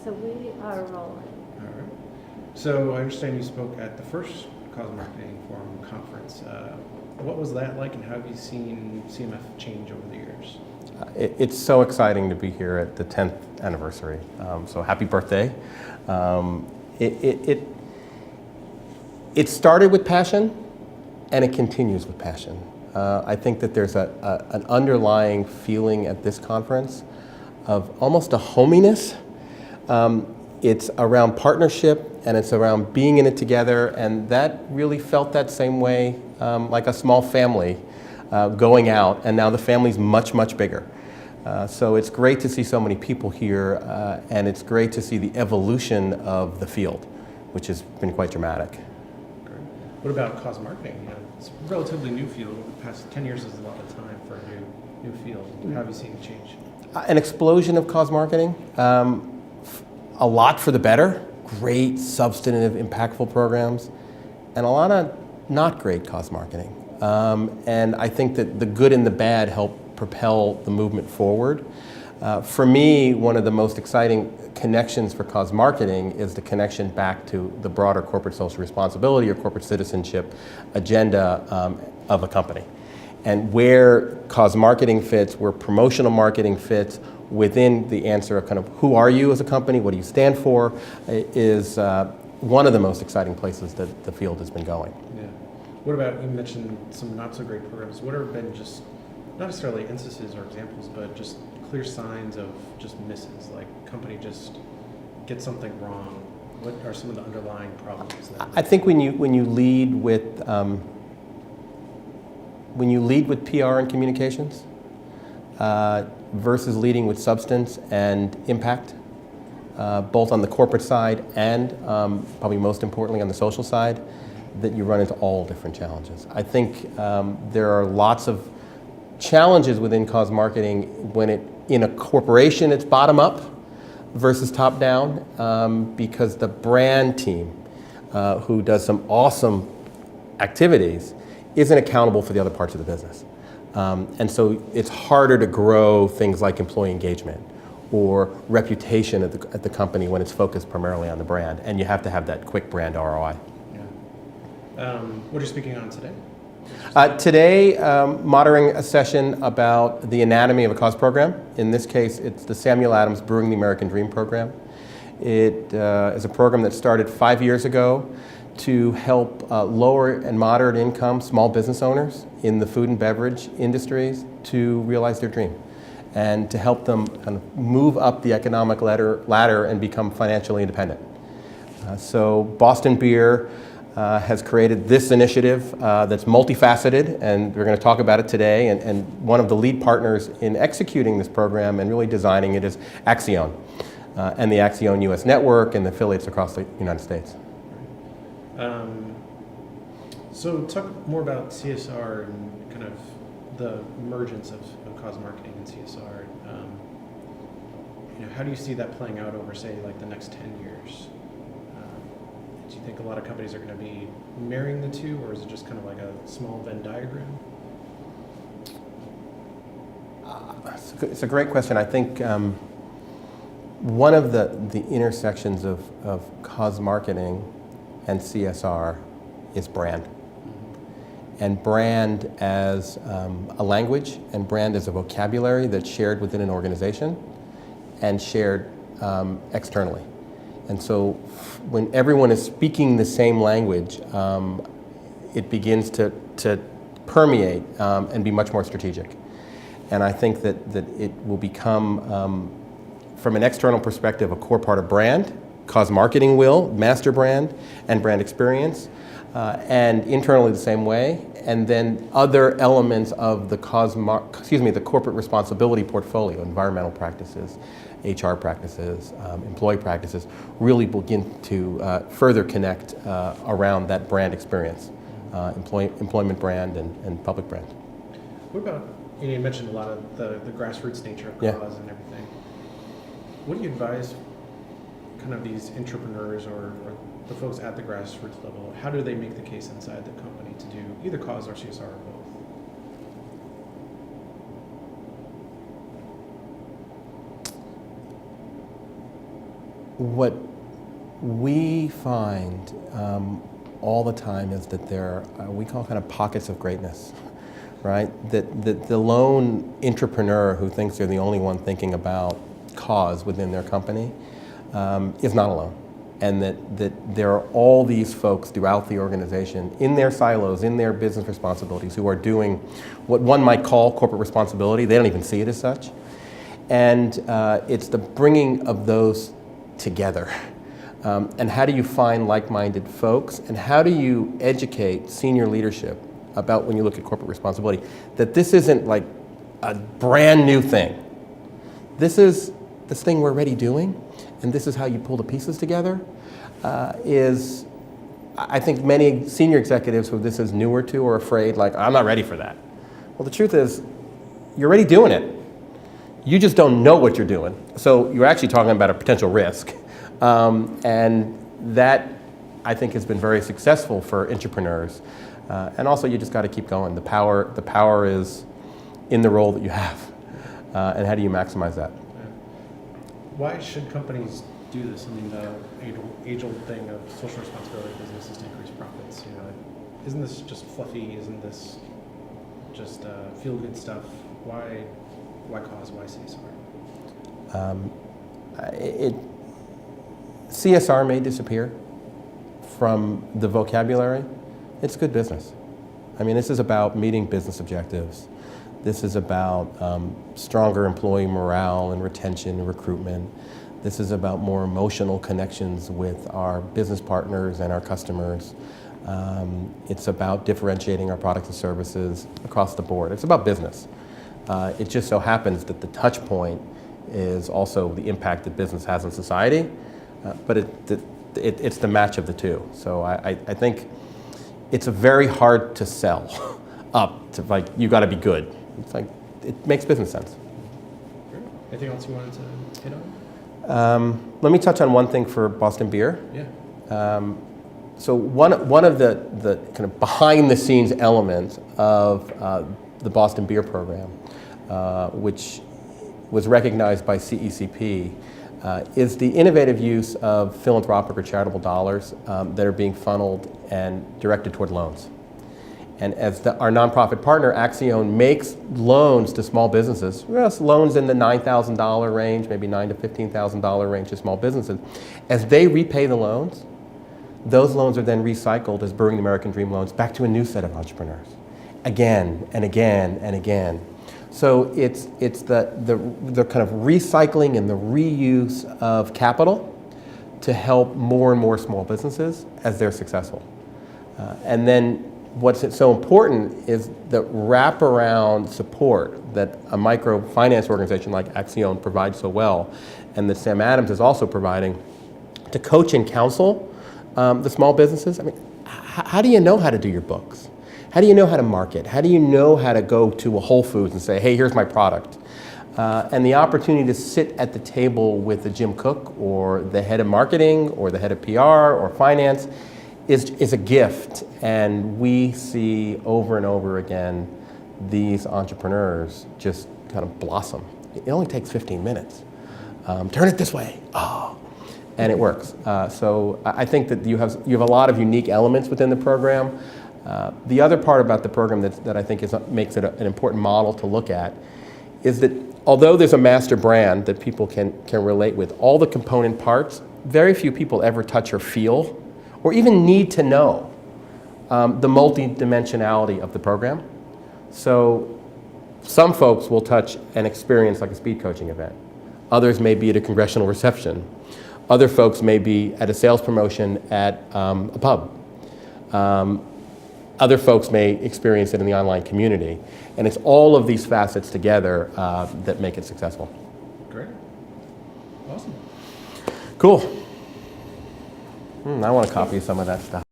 So we are rolling. All right. So I understand you spoke at the first Cause Marketing Forum conference. What was that like, and how have you seen CMF change over the years? It's so exciting to be here at the 10th anniversary. So happy birthday. It started with passion, and it continues with passion. I think that there's an underlying feeling at this conference of almost a hominess. It's around partnership, and it's around being in it together, and that really felt that same way, like a small family going out, and now the family's much, much bigger. So it's great to see so many people here, and it's great to see the evolution of the field, which has been quite dramatic. Great. What about cause marketing? You know, it's a relatively new field. The past 10 years is a lot of time for a new field. How have you seen it change? An explosion of cause marketing, a lot for the better, great, substantive, impactful programs, and a lot of not great cause marketing. And I think that the good and the bad help propel the movement forward. For me, one of the most exciting connections for cause marketing is the connection back to the broader corporate social responsibility or corporate citizenship agenda of a company. And where cause marketing fits, where promotional marketing fits within the answer of kind of who are you as a company, what do you stand for, is one of the most exciting places that the field has been going. Yeah. What about, you mentioned some not so great programs. What have been just, not necessarily instances or examples, but just clear signs of just misses, like company just gets something wrong? What are some of the underlying problems? I think when you lead with PR and communications versus leading with substance and impact, both on the corporate side and probably most importantly on the social side, that you run into all different challenges. I think there are lots of challenges within cause marketing when in a corporation it's bottom up versus top down, because the brand team who does some awesome activities isn't accountable for the other parts of the business. And so it's harder to grow things like employee engagement or reputation at the company when it's focused primarily on the brand, and you have to have that quick brand ROI. Yeah. What are you speaking on today? Today, moderating a session about the anatomy of a cause program. In this case, it's the Samuel Adams Brewing the American Dream program. It is a program that started 5 years ago to help lower and moderate income small business owners in the food and beverage industries to realize their dream and to help them kind of move up the economic ladder and become financially independent. So Boston Beer has created this initiative that's multifaceted, and we're going to talk about it today. And one of the lead partners in executing this program and really designing it is Axion and the Axion US network and the affiliates across the United States. So talk more about CSR and kind of the emergence of cause marketing and CSR. How do you see that playing out over, say, like the next 10 years? Do you think a lot of companies are going to be marrying the two, or is it just kind of like a small Venn diagram? It's a great question. I think one of the intersections of cause marketing and CSR is brand. And brand as a language, and brand as a vocabulary that's shared within an organization and shared externally. And so when everyone is speaking the same language, it begins to permeate and be much more strategic. And I think that it will become, from an external perspective, a core part of brand. Cause marketing will, master brand and brand experience, and internally the same way. And then other elements of the the corporate responsibility portfolio, environmental practices, HR practices, employee practices, really begin to further connect around that brand experience, employment brand and public brand. What about, you mentioned a lot of the grassroots nature of cause and everything. What do you advise kind of these entrepreneurs or the folks at the grassroots level? How do they make the case inside the company to do either cause or CSR or both? what we find all the time is that there are, we call kind of pockets of greatness, right? That the lone entrepreneur who thinks they're the only one thinking about cause within their company is not alone. And that there are all these folks throughout the organization in their silos, in their business responsibilities, who are doing what one might call corporate responsibility. They don't even see it as such. And it's the bringing of those together. And how do you find like-minded folks? And how do you educate senior leadership about, when you look at corporate responsibility, that this isn't like a brand new thing. This is this thing we're already doing, and this is how you pull the pieces together, is, I think many senior executives who this is newer to are afraid, like, I'm not ready for that. Well, the truth is, you're already doing it. You just don't know what you're doing. So you're actually talking about a potential risk. And that, I think, has been very successful for entrepreneurs. And also, you just got to keep going. The power is in the role that you have. And how do you maximize that? Why should companies do this? I mean, the age-old thing of social responsibility of businesses to increase profits. You know, isn't this just fluffy? Isn't this just feel-good stuff? Why cause? Why CSR? CSR may disappear from the vocabulary. It's good business. I mean, this is about meeting business objectives. This is about stronger employee morale and retention and recruitment. This is about more emotional connections with our business partners and our customers. It's about differentiating our products and services across the board. It's about business. It just so happens that the touch point is also the impact that business has on society, but it's the match of the two. So I think it's very hard to sell up to, like, you got to be good. It's like, it makes business sense. Anything else you wanted to hit on? Let me touch on one thing for Boston Beer. Yeah. So one of the kind of behind the scenes elements of the Boston Beer program, which was recognized by CECP, is the innovative use of philanthropic or charitable dollars that are being funneled and directed toward loans. And as our nonprofit partner, Axion, makes loans to small businesses, yes, loans in the $9,000 range, maybe $9,000 to $15,000 range to small businesses, as they repay the loans, those loans are then recycled as Brewing the American Dream loans back to a new set of entrepreneurs, again and again and again. So it's the kind of recycling and the reuse of capital to help more and more small businesses as they're successful. And then what's so important is the wraparound support that a microfinance organization like Axion provides so well, and that Sam Adams is also providing to coach and counsel the small businesses. I mean, how do you know how to do your books? How do you know how to market? How do you know how to go to a Whole Foods and say, hey, here's my product? And the opportunity to sit at the table with the Jim Cook or the head of marketing or the head of PR or finance is a gift. And we see over and over again these entrepreneurs just kind of blossom. It only takes 15 minutes. Turn it this way. Oh. And it works. So I think that you have a lot of unique elements within the program. The other part about the program that I think makes it an important model to look at is that although there's a master brand that people can relate with, all the component parts, very few people ever touch or feel or even need to know the multi-dimensionality of the program. So some folks will touch an experience like a speed coaching event. Others may be at a congressional reception. Other folks may be at a sales promotion at a pub. Other folks may experience it in the online community. And it's all of these facets together that make it successful. Great. Awesome. Cool. I want to copy some of that stuff.